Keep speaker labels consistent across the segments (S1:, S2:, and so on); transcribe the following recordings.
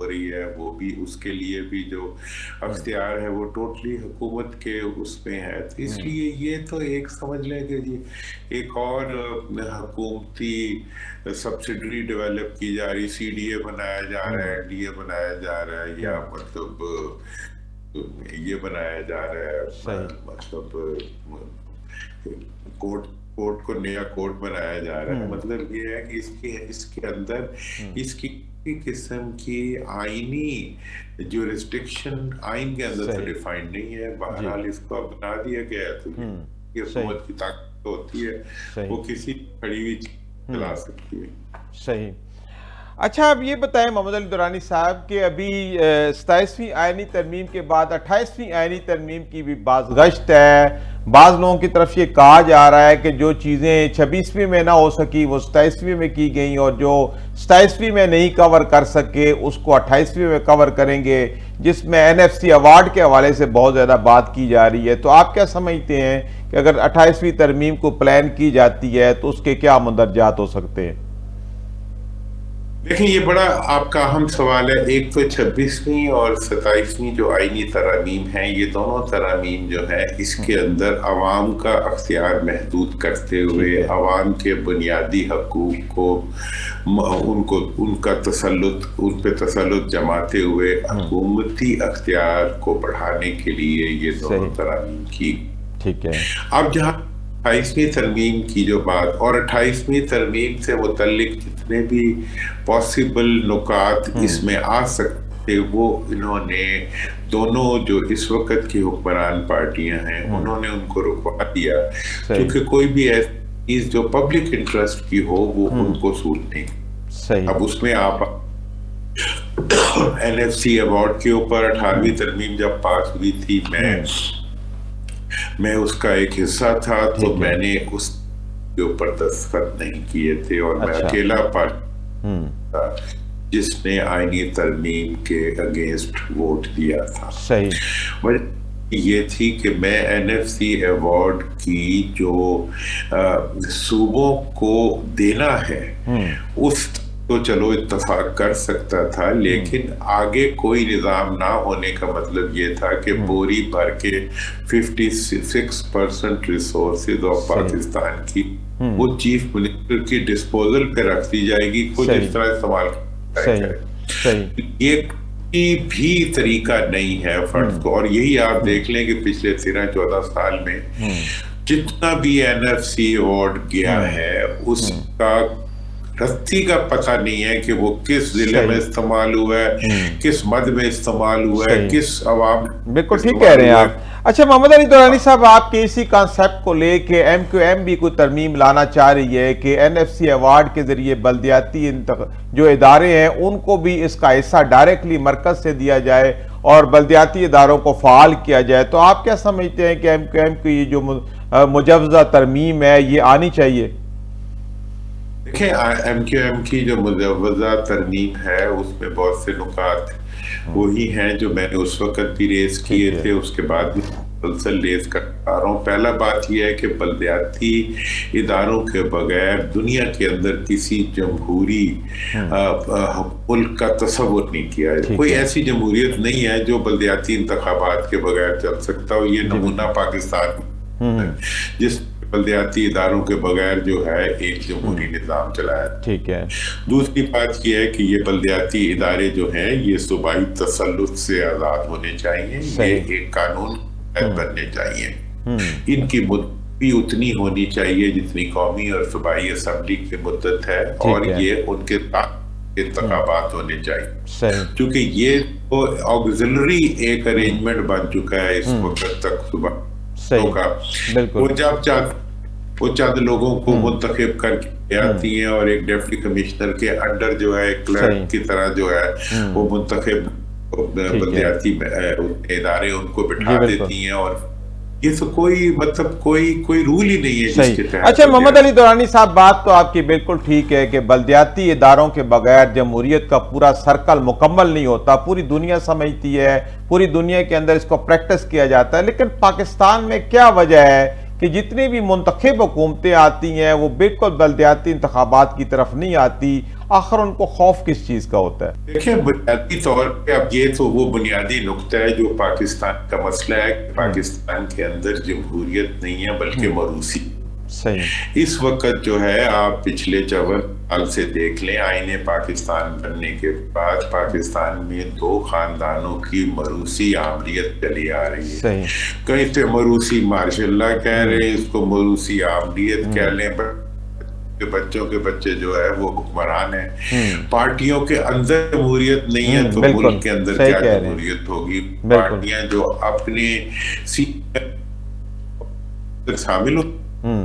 S1: ہو رہی ہے وہ بھی اس کے لیے بھی جو اختیار ہے وہ ٹوٹلی حکومت کے اس میں ہے. تو اس لیے یہ تو ایک سمجھ لیں کہ جی ایک اور حکومتی سبسڈری ڈیولپ کی جا رہی, سی ڈی اے بنایا جا رہا ہے, ڈی اے بنایا جا رہا ہے, یا مطلب یہ بنایا جا رہا ہے, مطلب کوٹ کو نیا کوٹ بنایا جا رہا ہے. مطلب یہ ہے کہ اس کے اندر اس کی قسم کی آئینی جورسڈکشن آئین کے اندر سے ڈیفائنڈ نہیں ہے. بہرحال اس کو اب بنا دیا گیا ہے, تو یہ حکومت کی طاقت ہوتی ہے وہ کسی کھڑی ہوئی چلا سکتی ہے.
S2: صحیح. اچھا اب یہ بتائیں محمد علی درانی صاحب کہ ابھی 27ویں آئینی ترمیم کے بعد 28ویں آئینی ترمیم کی بھی باز گشت ہے. بعض لوگوں کی طرف یہ کہا جا رہا ہے کہ جو چیزیں 26ویں میں نہ ہو سکی وہ 27ویں میں کی گئیں, اور جو 27ویں میں نہیں کور کر سکے اس کو 28ویں میں کور کریں گے, جس میں NFC ایوارڈ کے حوالے سے بہت زیادہ بات کی جا رہی ہے. تو آپ کیا سمجھتے ہیں کہ اگر 28ویں ترمیم کو پلان کی جاتی ہے تو اس کے کیا مندرجات ہو سکتے ہیں؟
S1: دیکھیں یہ بڑا آپ کا اہم سوال ہے. ایک تو 26ویں اور 27ویں جو آئینی ترامیم ہیں, یہ دونوں ترامیم جو ہیں اس کے اندر عوام کا اختیار محدود کرتے ہوئے عوام کے بنیادی حقوق کو ان کا تسلط, ان پہ تسلط جماتے ہوئے حکومتی اختیار کو بڑھانے کے لیے یہ دونوں ترامیم کی.
S2: ٹھیک ہے.
S1: اب جہاں 28ویں ترمیم کی جو بات اور 28ویں ترمیم سے متعلق جتنے بھی پاسبل نکات اس میں آ سکتے, وہ انہوں نے دونوں جو اس وقت کی حکمران پارٹیاں ہیں انہوں نے ان کو رکوا دیا, کیونکہ کوئی بھی ایسی چیز جو پبلک انٹرسٹ کی ہو وہ ان کو سوٹ نہیں. اب اس میں آپ NFC ایوارڈ کے اوپر 18ویں ترمیم جب پاس ہوئی تھی, میں اس کا ایک حصہ تھا, تو میں نے اس کے اوپر دستخط نہیں کیے تھے, اور میں اکیلا پارٹی تھا جس نے آئینی ترمیم کے اگینسٹ ووٹ دیا تھا. وجہ یہ تھی کہ میں NFC ایوارڈ کی جو صوبوں کو دینا ہے اس تو چلو اتفاق کر سکتا تھا, لیکن آگے کوئی نظام نہ ہونے کا مطلب یہ تھا کہ بوری بھر کے 56% ریسورسز آف پاکستان کی وہ چیف منسٹر کی ڈسپوزل پہ رکھ دی جائے گی, کچھ اس طرح استعمال کرے. یہ بھی طریقہ نہیں ہے فرض کو, اور یہی آپ دیکھ لیں کہ پچھلے 13-14 سال میں جتنا بھی NFC ایوارڈ گیا ہے اس کا رسی کا پتہ نہیں ہے کہ وہ کس ضلع میں استعمال ہوا ہے, کس مد میں استعمال ہوا ہے, کس عوام.
S2: بالکل ٹھیک کہہ رہے ہیں آپ. اچھا محمد علی درانی صاحب, آپ کے اسی کانسیپٹ کو لے کے MQM بھی کوئی ترمیم لانا چاہ رہی ہے کہ NFC ایوارڈ کے ذریعے بلدیاتی جو ادارے ہیں ان کو بھی اس کا حصہ ڈائریکٹلی مرکز سے دیا جائے اور بلدیاتی اداروں کو فعال کیا جائے. تو آپ کیا سمجھتے ہیں کہ MQM کی جو مجوزہ ترمیم ہے یہ آنی چاہیے؟
S1: دیکھیں MQM کی جو مجوزہ ترمیم ہے اس میں بہت سے نکات وہی ہیں جو میں نے اس وقت بھی ریز کیے تھے, اس کے بعد بھی مسلسل ریز کرتا رہا ہوں. پہلا بات یہ ہے کہ بلدیاتی اداروں کے بغیر دنیا کے اندر کسی جمہوری ملک کا تصور نہیں کیا ہے. کوئی ایسی جمہوریت نہیں ہے جو بلدیاتی انتخابات کے بغیر چل سکتا ہو. یہ نمونہ پاکستان جس بلدیاتی اداروں کے بغیر جو ہے ایک جمہوری نظام چلایا.
S2: ٹھیک ہے.
S1: دوسری بات یہ ہے کہ یہ بلدیاتی ادارے جو ہیں یہ صوبائی تسلط سے آزاد ہونے چاہیے, یہ ایک قانون بننے چاہیے. ان کی مدت بھی اتنی ہونی چاہیے جتنی قومی اور صوبائی اسمبلی کی مدت ہے, اور یہ ان کے ساتھ انتخابات ہونے چاہیے, کیونکہ یہ تو آگزلری ایک ارینجمنٹ بن چکا ہے اس وقت تک صوبہ کا. وہ چند لوگوں کو منتخب کر کے آتی ہیں اور ایک ڈیپٹی کمشنر کے انڈر جو ہے کلرک کی طرح جو ہے وہ منتخب بلدیاتی ادارے ان کو بٹھا دیتی ہیں, اور یہ تو کوئی مطلب کوئی رول ہی نہیں ہے جس کے تحت.
S2: اچھا محمد علی درانی صاحب, بات تو آپ کی بالکل ٹھیک ہے کہ بلدیاتی اداروں کے بغیر جمہوریت کا پورا سرکل مکمل نہیں ہوتا. پوری دنیا سمجھتی ہے, پوری دنیا کے اندر اس کو پریکٹس کیا جاتا ہے, لیکن پاکستان میں کیا وجہ ہے کہ جتنی بھی منتخب حکومتیں آتی ہیں وہ بالکل بلدیاتی انتخابات کی طرف نہیں آتی. آخر ان کو خوف کس چیز کا ہوتا ہے؟
S1: دیکھیں بنیادی طور پہ اب یہ تو وہ بنیادی نقطہ ہے جو پاکستان کا مسئلہ ہے کہ پاکستان کے اندر جمہوریت نہیں ہے بلکہ موروثی.
S2: صحیح.
S1: اس وقت جو ہے آپ پچھلے 54 سال سے دیکھ لیں آئین پاکستان بننے کے بعد پاکستان میں 2 خاندانوں کی موروثی عاملیت چلی آ رہی ہے.
S2: صحیح.
S1: کہیں سے موروثی ماشاء اللہ کہہ رہے ہیں، اس کو موروثی عاملیت کہہ لیں، بچوں کے بچے جو ہے وہ حکمران ہیں. پارٹیوں کے اندر جمہوریت نہیں ہے تو ملک کے اندر کیا جمہوریت ہوگی؟ پارٹیاں جو اپنے شامل ہو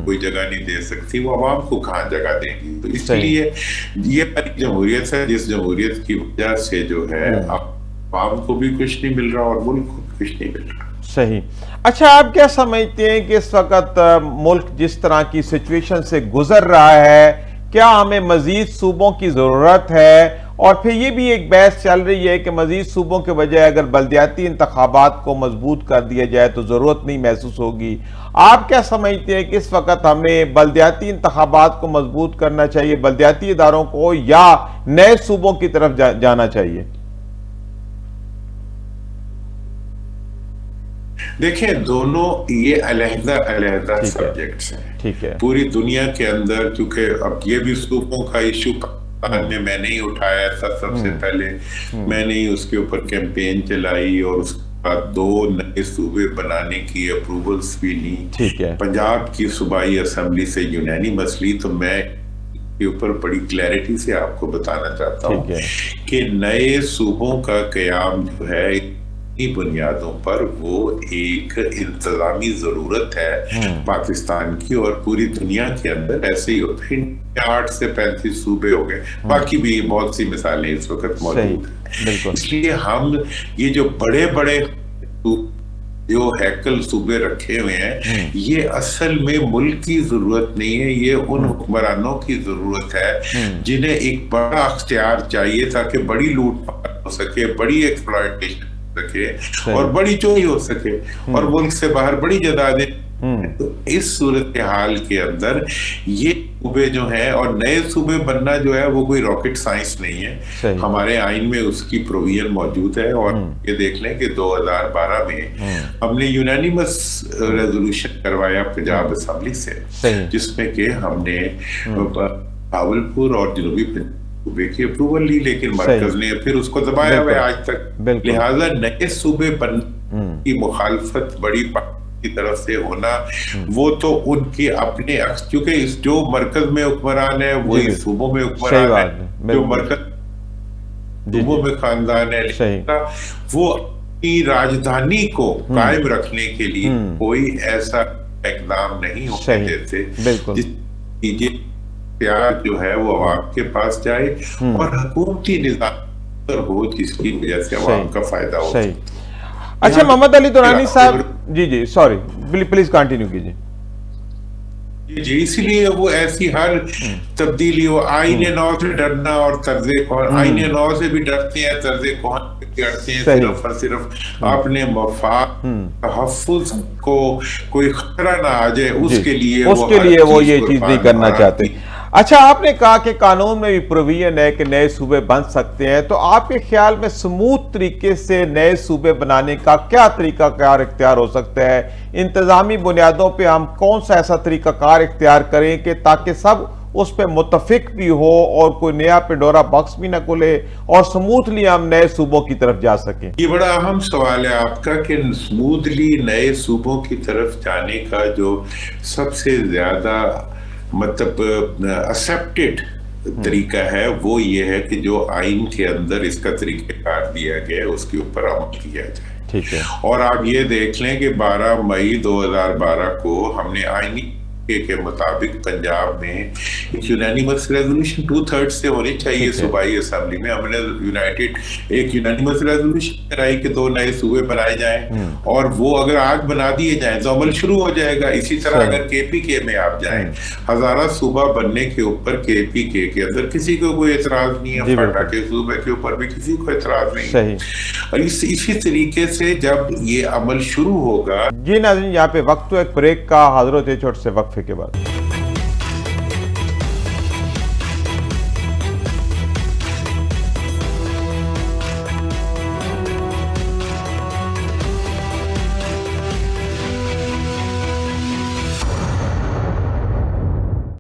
S1: کوئی جگہ نہیں دے سکتی، وہ عوام کو کہاں جگہ دیں گی؟ تو اس لیے یہ پہلی جمہوریت ہے جس جمہوریت کی وجہ سے جو ہے عوام کو بھی کچھ نہیں مل رہا اور ملک کو بھی کچھ نہیں مل رہا.
S2: صحیح. اچھا، آپ کیا سمجھتے ہیں کہ اس وقت ملک جس طرح کی سچویشن سے گزر رہا ہے، کیا ہمیں مزید صوبوں کی ضرورت ہے؟ اور پھر یہ بھی ایک بحث چل رہی ہے کہ مزید صوبوں کے بجائے اگر بلدیاتی انتخابات کو مضبوط کر دیا جائے تو ضرورت نہیں محسوس ہوگی. آپ کیا سمجھتے ہیں کہ اس وقت ہمیں بلدیاتی انتخابات کو مضبوط کرنا چاہیے، بلدیاتی اداروں کو، یا نئے صوبوں کی طرف جانا چاہیے؟
S1: دیکھیں دونوں یہ علیحدہ علیحدہ سبجیکٹس ہیں.
S2: ٹھیک ہے.
S1: پوری دنیا کے اندر کیونکہ اب یہ بھی صوبوں کا ایشو میں نہیں اٹھایا تھا، سب سے پہلے میں نے اس کے اوپر کیمپین چلائی اور اس کے بعد 2 نئے صوبے بنانے کی اپروولز بھی لی. پنجاب کی صوبائی اسمبلی سے یونینیمس لی. تو میں کے اوپر بڑی کلیئرٹی سے آپ کو بتانا چاہتا ہوں کہ نئے صوبوں کا قیام جو ہے بنیادوں پر وہ ایک انتظامی ضرورت ہے پاکستان کی، اور پوری دنیا کے اندر ایسے ہی ہوتا ہے. 8 سے 35 صوبے ہو گئے، باقی بھی بہت سی مثالیں اس وقت موجود ہیں. اس لیے ہم یہ جو بڑے بڑے جو ہیکل صوبے رکھے ہوئے ہیں یہ اصل میں ملک کی ضرورت نہیں ہے، یہ ان حکمرانوں کی ضرورت ہے جنہیں ایک بڑا اختیار چاہیے تاکہ بڑی لوٹ ہو سکے، بڑی ایکسپلائٹیشن سکے اور بڑی چوری ہو سکے اور ملک سے باہر بڑی جائیدادیں. تو اس صورتحال کے اندر یہ صوبے جو ہیں، اور نئے صوبے بننا جو ہے وہ کوئی راکٹ سائنس نہیں ہے. ہمارے آئین میں اس کی پروویژن موجود ہے، اور یہ دیکھ لیں کہ 2012 میں ہم نے یونینیمس ریزولوشن کروایا پنجاب اسمبلی سے، جس میں کہ ہم نے بھاولپور اور جنوبی صوبے کی اپروول لی، لیکن مرکز نے پھر اس کو دبایا ہوا ہے آج تک. لہٰذا نئے صوبے بننے کی مخالفت بڑی کی طرف سے ہونا وہ تو ان کی اپنے کیونکہ جو مرکز میں حکمران ہے وہی صوبوں میں حکمران ہے، جو مرکز صوبوں میں خاندان ہے، وہ اپنی راجدھانی کو قائم رکھنے کے لیے کوئی ایسا اقدام نہیں ہونے دیتے جس نتیجے پیار جو ہے وہ عوام کے پاس جائے اور حکومتی نظام ہو جس کی وجہ سے عوام کا فائدہ ہو.
S2: اچھا محمد علی درانی صاحب، جی سوری، پلیز کنٹینیو کیجیے.
S1: جی اسی لیے وہ ایسی ہر تبدیلی ہو، آئین نو سے ڈرنا اور طرز آئین نو سے بھی ڈرتے ہیں، طرز کون کرتے ہیں صرف اور صرف اپنے مفاد تحفظ کو کوئی خطرہ نہ آ جائے اس کے لیے
S2: وہ یہ چیز نہیں کرنا چاہتے. اچھا، آپ نے کہا کہ قانون میں بھی پروویژن ہے کہ نئے صوبے بن سکتے ہیں، تو آپ کے خیال میں سموتھ طریقے سے نئے صوبے بنانے کا کیا طریقہ کار اختیار ہو سکتا ہے؟ انتظامی بنیادوں پہ ہم کون سا ایسا طریقہ کار اختیار کریں کہ تاکہ سب اس پہ متفق بھی ہو اور کوئی نیا پنڈورا باکس بھی نہ کھلے اور سموتھلی ہم نئے صوبوں کی طرف جا سکیں؟
S1: یہ بڑا اہم سوال ہے آپ کا کہ سموتھلی نئے صوبوں کی طرف جانے کا جو سب سے زیادہ مطلب ایکسیپٹڈ طریقہ ہے وہ یہ ہے کہ جو آئین کے اندر اس کا طریقہ کار دیا گیا اس کے اوپر عمل کیا جائے.
S2: ٹھیک ہے. اور
S1: آپ یہ دیکھ لیں کہ 12 مئی 2012 کو ہم نے آئینی کے مطابق پنجاب میں ایک یونینیمس ریزولوشن 2/3 سے ہونی چاہیے صوبائی اسمبلی میں. ہم نے یونائٹڈ ایک یونینیمس ریزولوشن کرائی کہ 2 نئے صوبے بنائے جائیں اور وہ اگر آج بنا دیے جائیں تو عمل شروع ہو جائے گا. اسی طرح اگر کے پی کے میں آپ جائیں، ہزارہ صوبہ بننے کے اوپر کے پی کے اندر کسی کو کوئی اعتراض نہیں ہے، فاٹا کے صوبے کے اوپر بھی کسی کو اعتراض نہیں ہے. اور اسی طریقے سے جب یہ عمل شروع ہوگا.
S2: جی ناظرین، یہاں پہ وقت تو ایک بریک کا، حاضر ہوتے چھوٹے سے وقفے کے بعد.